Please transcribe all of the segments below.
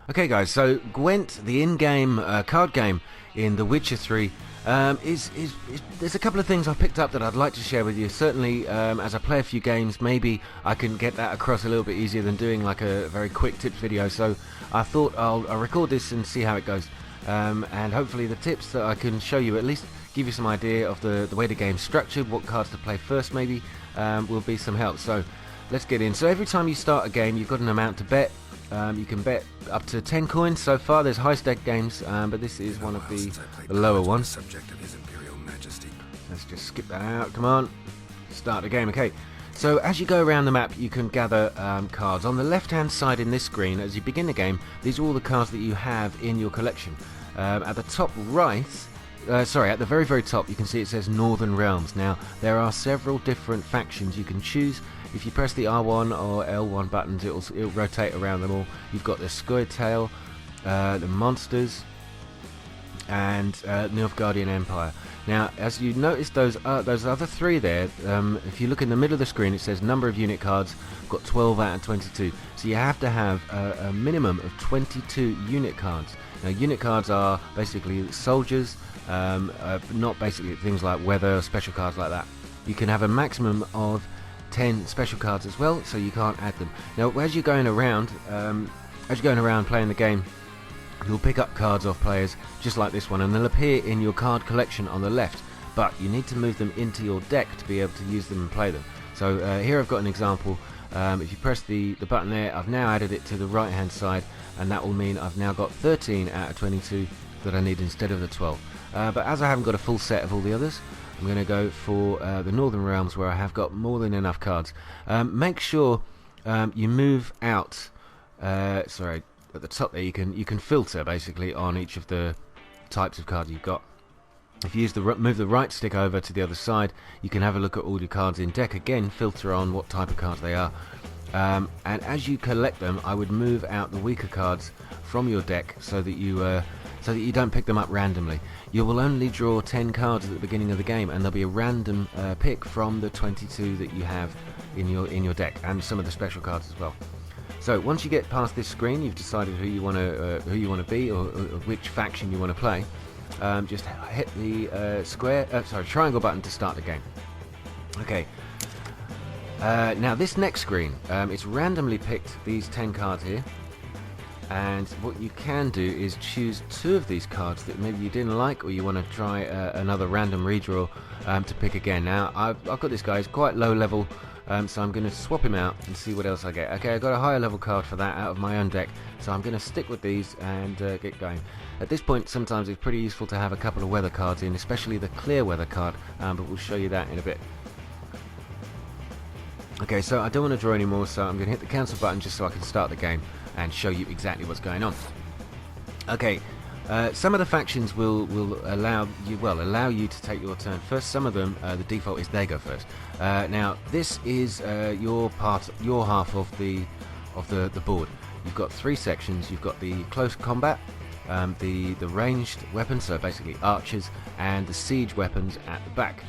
Okay guys, so Gwent, the in-game card game in The Witcher 3, there's a couple of things I've picked up that I'd like to share with you. Certainly, as I play a few games, maybe I can get that across a little bit easier than doing like a very quick tips video. So I thought I'll record this and see how it goes. And hopefully the tips that I can show you at least give you some idea of the way the game's structured, what cards to play first maybe, will be some help. So let's get in. So every time you start a game, you've got an amount to bet. You can bet up to 10 coins. So far there's high stake games, but this is one of the lower ones. Subject of His Imperial Majesty. Let's just skip that out, come on. Start the game, okay. So as you go around the map, you can gather cards. On the left hand side in this screen, as you begin the game, these are all the cards that you have in your collection. At the top right, at the very top, you can see it says Northern Realms. Now, there are several different factions you can choose. If you press the R1 or L1 buttons, it'll rotate around them all. You've got the Scoia'tael, the Monsters, and Nilfgaardian Empire. Now, as you notice, those other three there, if you look in the middle of the screen, it says number of unit cards. I've got 12 out of 22. So you have to have a minimum of 22 unit cards. Now, unit cards are basically soldiers, not basically things like weather, special cards like that. You can have a maximum of 10 special cards as well, so you can't add them. Now, as you're going around playing the game, you'll pick up cards off players just like this one, and they'll appear in your card collection on the left, but you need to move them into your deck to be able to use them and play them. So here I've got an example. If you press the button there, I've now added it to the right hand side, and that will mean I've now got 13 out of 22 that I need instead of the 12. But as I haven't got a full set of all the others, I'm going to go for the Northern Realms, where I have got more than enough cards. Make sure you move out. Sorry, at the top there you can filter basically on each of the types of cards you've got. If you move the right stick over to the other side, you can have a look at all your cards in deck. Again, filter on what type of cards they are. And as you collect them, I would move out the weaker cards from your deck so that you don't pick them up randomly. You will only draw 10 cards at the beginning of the game, and there'll be a random pick from the 22 that you have in your deck, and some of the special cards as well. So once you get past this screen, you've decided who you want to be, or which faction you want to play. Just hit the triangle button to start the game. Okay. Now this next screen, it's randomly picked these 10 cards here. And what you can do is choose 2 of these cards that maybe you didn't like, or you want to try another random redraw to pick again. Now I've got this guy, he's quite low level, so I'm going to swap him out and see what else I get. Okay, I got a higher level card for that out of my own deck, so I'm going to stick with these and get going. At this point, sometimes it's pretty useful to have a couple of weather cards in, especially the clear weather card, but we'll show you that in a bit. Okay, so I don't want to draw anymore, so I'm going to hit the cancel button just so I can start the game and show you exactly what's going on. Okay, some of the factions will allow you to take your turn first. Some of them, the default is they go first. Now this is your half of the board. You've got 3 sections. You've got the close combat, the ranged weapons, so basically archers, and the siege weapons at the back.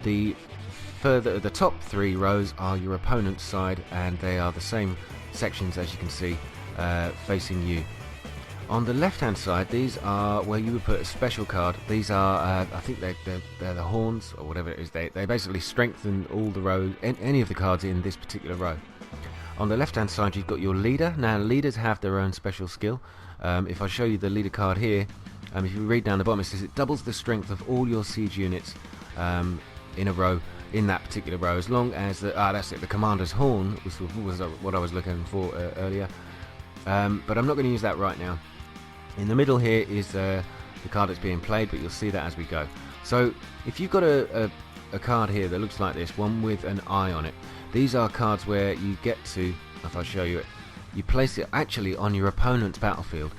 The top 3 rows are your opponent's side, and they are the same sections as you can see facing you. On the left hand side, these are where you would put a special card. These are I think they're the horns or whatever it is. They basically strengthen all the rows, any of the cards in this particular row. On the left hand side, you've got your leader. Now leaders have their own special skill. If I show you the leader card here, if you read down the bottom, it says it doubles the strength of all your siege units in a row, in that particular row, as long as that's it, the commander's horn was what I was looking for earlier, but I'm not going to use that right now. In the middle here is the card that's being played, but you'll see that as we go. So if you've got a card here that looks like this, one with an eye on it, these are cards where you get to, if I show you it, you place it actually on your opponent's battlefield,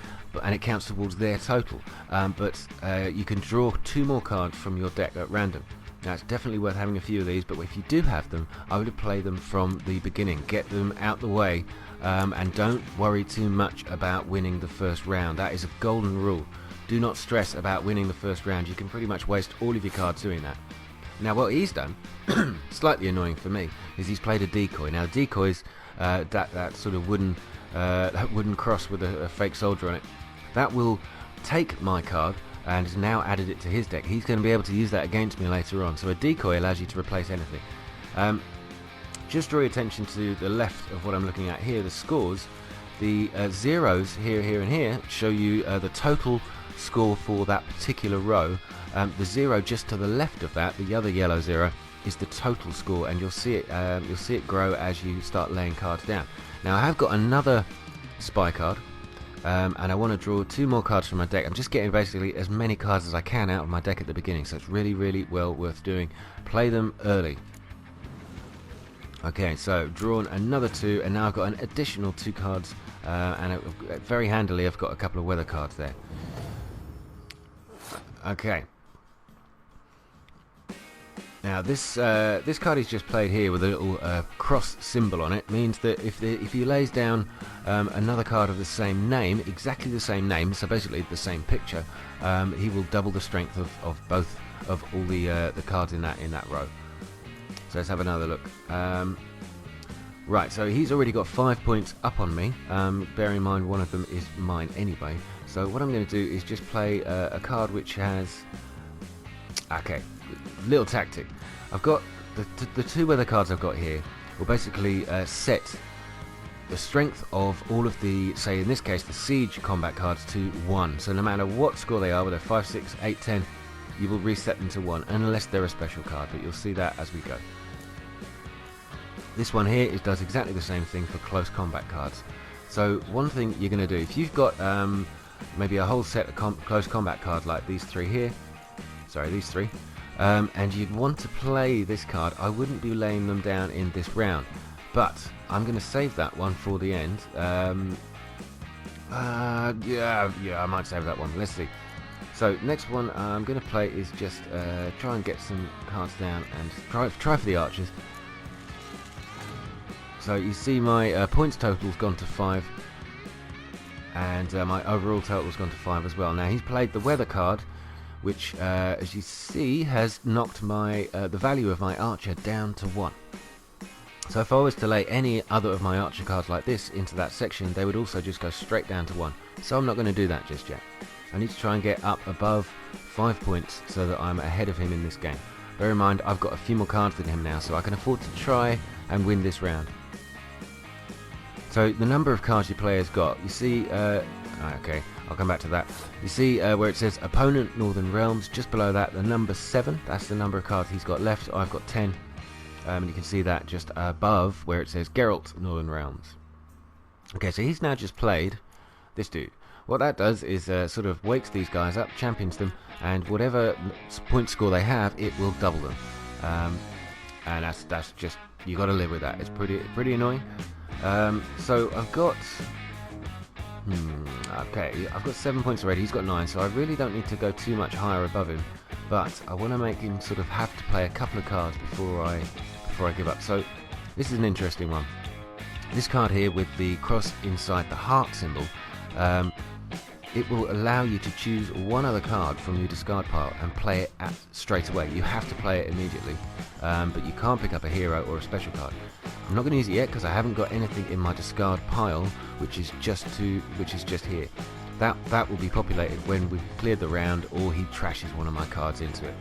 and it counts towards their total, but you can draw 2 more cards from your deck at random. Now it's definitely worth having a few of these, but if you do have them, I would play them from the beginning. Get them out the way, and don't worry too much about winning the first round. That is a golden rule. Do not stress about winning the first round. You can pretty much waste all of your cards doing that. Now what he's done, slightly annoying for me, is he's played a decoy. Now decoys, that sort of wooden that wooden cross with a fake soldier on it. That will take my card and has now added it to his deck. He's going to be able to use that against me later on. So a decoy allows you to replace anything. Just draw your attention to the left of what I'm looking at here, the scores. The zeros here, here and here show you the total score for that particular row. The 0 just to the left of that, the other yellow 0, is the total score, and you'll see it grow as you start laying cards down. Now I have got another spy card, and I want to draw 2 more cards from my deck. I'm just getting basically as many cards as I can out of my deck at the beginning, so it's really well worth doing. Play them early. Okay, so drawn another 2, and now I've got an additional 2 cards, and very handily I've got a couple of weather cards there. Okay. Now this card is just played here with a little cross symbol on it. Means that if he lays down another card of the same name, exactly the same name, so basically the same picture, he will double the strength of both of all the cards in that row. So let's have another look. Right, so he's already got 5 points up on me. Bear in mind one of them is mine anyway. So what I'm going to do is just play a card which has... Okay, little tactic. I've got the 2 weather cards I've got here will basically set the strength of all of the, say in this case, the siege combat cards to 1. So no matter what score they are, whether 5, 6, 8, 10, you will reset them to 1, unless they're a special card, but you'll see that as we go. This one here does exactly the same thing for close combat cards. So one thing you're going to do, if you've got maybe a whole set of close combat cards like these 3 here, sorry, these 3, and you'd want to play this card, I wouldn't be laying them down in this round, but I'm going to save that one for the end. Yeah, I might save that one. Let's see. So next one I'm going to play is just try and get some cards down and try for the archers. So you see my points total's gone to 5, and my overall total's gone to 5 as well. Now he's played the weather card, which as you see has knocked my the value of my archer down to 1. So if I was to lay any other of my archer cards like this into that section, they would also just go straight down to 1. So I'm not going to do that just yet. I need to try and get up above 5 points so that I'm ahead of him in this game. Bear in mind I've got a few more cards than him now, so I can afford to try and win this round. So the number of cards your player's got, you see, okay, I'll come back to that. You see where it says opponent Northern Realms, just below that the number 7, that's the number of cards he's got left. I've got 10, and you can see that just above where it says Geralt Northern Realms. Okay, so he's now just played this dude. What that does is sort of wakes these guys up, champions them, and whatever point score they have, it will double them. And that's just, you got to live with that. It's pretty annoying. So I've got okay, I've got 7 points already. He's got 9, so I really don't need to go too much higher above him, but I want to make him sort of have to play a couple of cards before I give up. So this is an interesting one. This card here with the cross inside the heart symbol, it will allow you to choose one other card from your discard pile and play it straight away. You have to play it immediately, but you can't pick up a hero or a special card. I'm not going to use it yet because I haven't got anything in my discard pile, which is just here. That will be populated when we've cleared the round or he trashes one of my cards into it.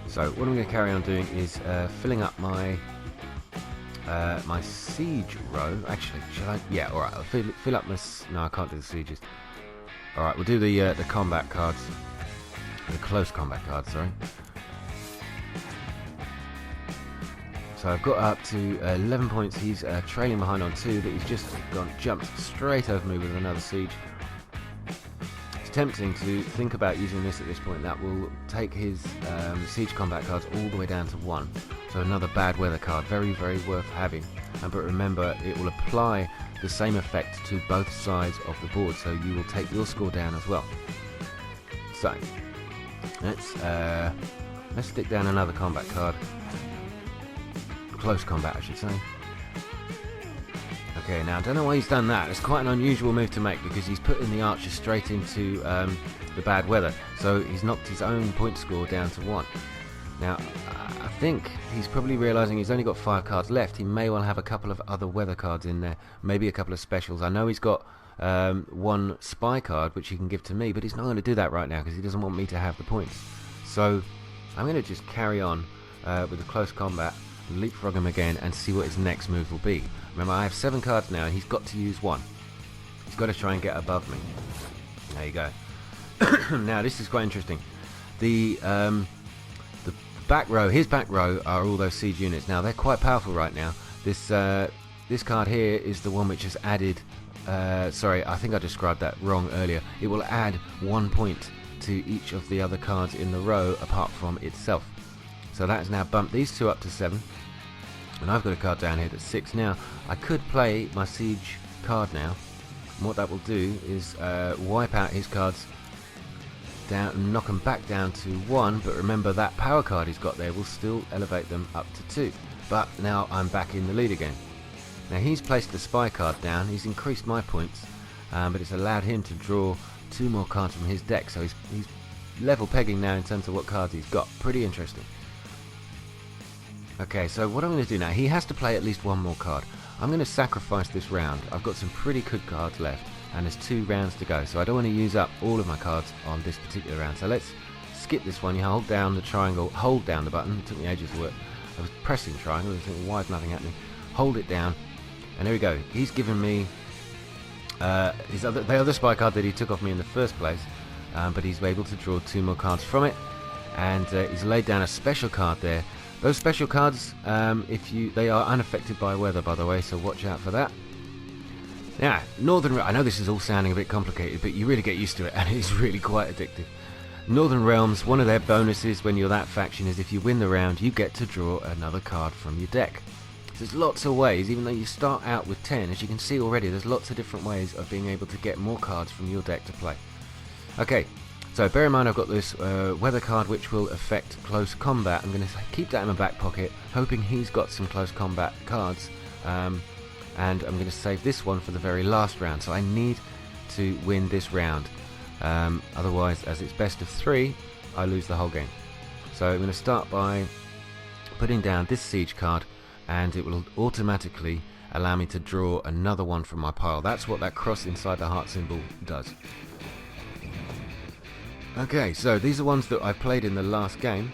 So what I'm going to carry on doing is filling up my my siege row. Actually, should I? Yeah, all right. I'll fill up my. No, I can't do the sieges. All right, we'll do the combat cards, the close combat cards. Sorry. So I've got up to 11 points. He's trailing behind on 2, but he's just jumped straight over me with another siege. It's tempting to think about using this at this point. That will take his siege combat cards all the way down to 1. So another bad weather card, very worth having. But remember, it will apply the same effect to both sides of the board, so you will take your score down as well. So let's stick down another combat card. Close combat, I should say. Okay, now I don't know why he's done that. It's quite an unusual move to make because he's putting the archer straight into the bad weather, so he's knocked his own point score down to 1. Now I think he's probably realising he's only got 5 cards left. He may well have a couple of other weather cards in there, maybe a couple of specials. I know he's got 1 spy card which he can give to me, but he's not going to do that right now because he doesn't want me to have the points. So I'm going to just carry on with the close combat, leapfrog him again and see what his next move will be. Remember, I have 7 cards now and he's got to use 1. He's got to try and get above me. There you go. Now this is quite interesting. The back row, his back row, are all those siege units. Now they're quite powerful right now. This card here is the one which has added. Sorry, I think I described that wrong earlier. It will add 1 point to each of the other cards in the row apart from itself. So that has now bumped these 2 up to 7. And I've got a card down here that's 6 now. I could play my siege card now. And what that will do is wipe out his cards down and knock them back down to 1. But remember, that power card he's got there will still elevate them up to 2. But now I'm back in the lead again. Now he's placed the spy card down. He's increased my points, but it's allowed him to draw 2 more cards from his deck. So he's level pegging now in terms of what cards he's got. Pretty interesting. Okay, so what I'm going to do now, he has to play at least 1 more card. I'm going to sacrifice this round. I've got some pretty good cards left, and there's 2 rounds to go, so I don't want to use up all of my cards on this particular round. So let's skip this one. You hold down the triangle, hold down the button. It took me ages to work. I was pressing triangle, I was thinking, why is nothing happening? Hold it down, and there we go. He's given me the other spy card that he took off me in the first place, but he's able to draw 2 more cards from it, and he's laid down a special card there. Those special cards, they are unaffected by weather, by the way, so watch out for that. Now, I know this is all sounding a bit complicated, but you really get used to it, and it's really quite addictive. Northern Realms, one of their bonuses when you're that faction is if you win the round, you get to draw another card from your deck. There's lots of ways, even though you start out with 10, as you can see already, there's lots of different ways of being able to get more cards from your deck to play. Okay. So bear in mind I've got this weather card which will affect close combat. I'm going to keep that in my back pocket, hoping he's got some close combat cards, and I'm going to save this one for the very last round. So I need to win this round, otherwise, as it's best of 3, I lose the whole game. So I'm going to start by putting down this siege card, and it will automatically allow me to draw another one from my pile. That's what that cross inside the heart symbol does. Okay, so these are ones that I played in the last game.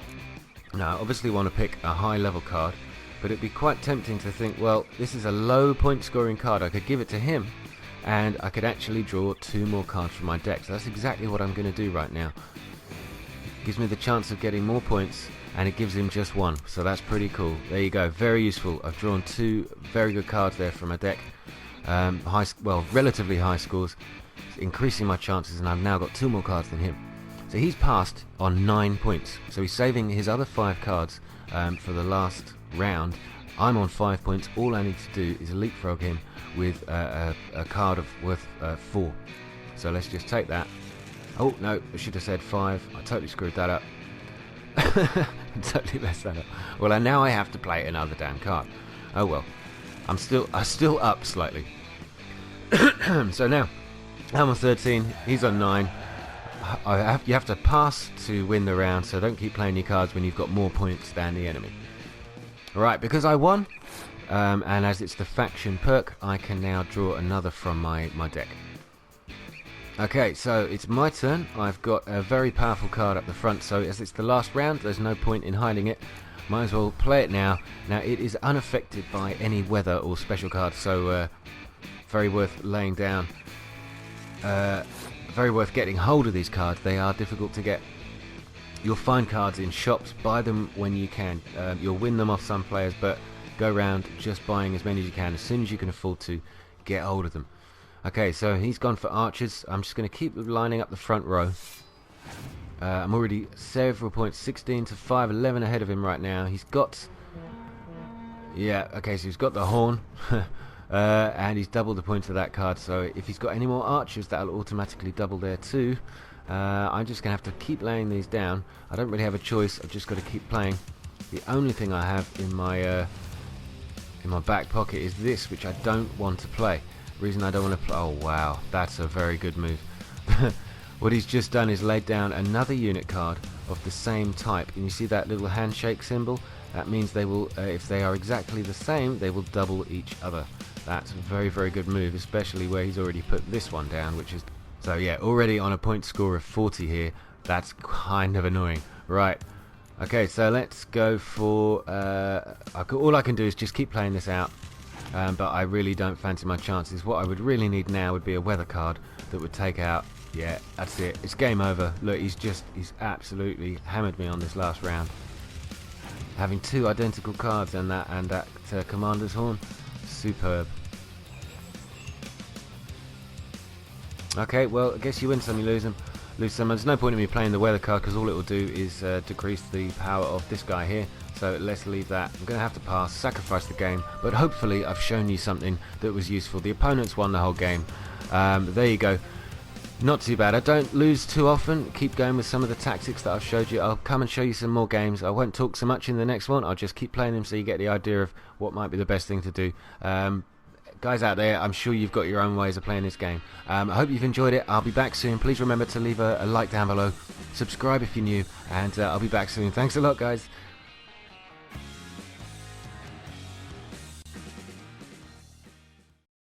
Now I obviously want to pick a high level card, but it'd be quite tempting to think, well, this is a low point scoring card, I could give it to him and I could actually draw 2 more cards from my deck. So that's exactly what I'm going to do right now. It gives me the chance of getting more points, and it gives him just 1, so that's pretty cool. There you go, very useful. I've drawn 2 very good cards there from my deck. Relatively high scores, increasing my chances, and I've now got 2 more cards than him. So he's passed on 9 points. So he's saving his other 5 cards for the last round. I'm on 5 points. All I need to do is leapfrog him with a card of worth 4. So let's just take that. Oh no, I should have said 5. I totally screwed that up. Totally messed that up. Well, now I have to play another damn card. Oh well. I'm still up slightly. So now I'm on 13. He's on 9. You have to pass to win the round, so don't keep playing your cards when you've got more points than the enemy. Right, because I won, and as it's the faction perk, I can now draw another from my deck. Okay, so it's my turn. I've got a very powerful card up the front, so as it's the last round, there's no point in hiding it. Might as well play it now. Now, it is unaffected by any weather or special cards, so very worth laying down. Very worth getting hold of these cards. They are difficult to get. You'll find cards in shops, buy them when you can. You'll win them off some players, but go around just buying as many as you can. As soon as you can afford to, get hold of them. Okay, so he's gone for archers. I'm just going to keep lining up the front row. I'm already several points, 16 to 5, 11 ahead of him right now. He's got... Yeah, okay, so he's got the horn. And he's doubled the points of that card, so if he's got any more archers, that'll automatically double there too. I'm just going to have to keep laying these down. I don't really have a choice, I've just got to keep playing. The only thing I have in my back pocket is this, which I don't want to play. The reason I don't want to play... Oh wow, that's a very good move. What he's just done is laid down another unit card of the same type, and you see that little handshake symbol? That means they will, if they are exactly the same, they will double each other. That's a very, very good move, especially where he's already put this one down, which is... So yeah, already on a point score of 40 here. That's kind of annoying. Right. Okay, so let's go for... all I can do is just keep playing this out. But I really don't fancy my chances. What I would really need now would be a weather card that would take out... Yeah, that's it. It's game over. Look, he's absolutely hammered me on this last round. Having two identical cards and that Commander's Horn. Superb. Okay, well, I guess you win some, you lose them. There's no point in me playing the weather card because all it will do is decrease the power of this guy here. So let's leave that. I'm going to have to pass, sacrifice the game, but hopefully I've shown you something that was useful. The opponents won the whole game. There you go. Not too bad. I don't lose too often. Keep going with some of the tactics that I've showed you. I'll come and show you some more games. I won't talk so much in the next one. I'll just keep playing them so you get the idea of what might be the best thing to do. Guys out there, I'm sure you've got your own ways of playing this game. I hope you've enjoyed it. I'll be back soon. Please remember to leave a like down below. Subscribe if you're new, and I'll be back soon. Thanks a lot, guys.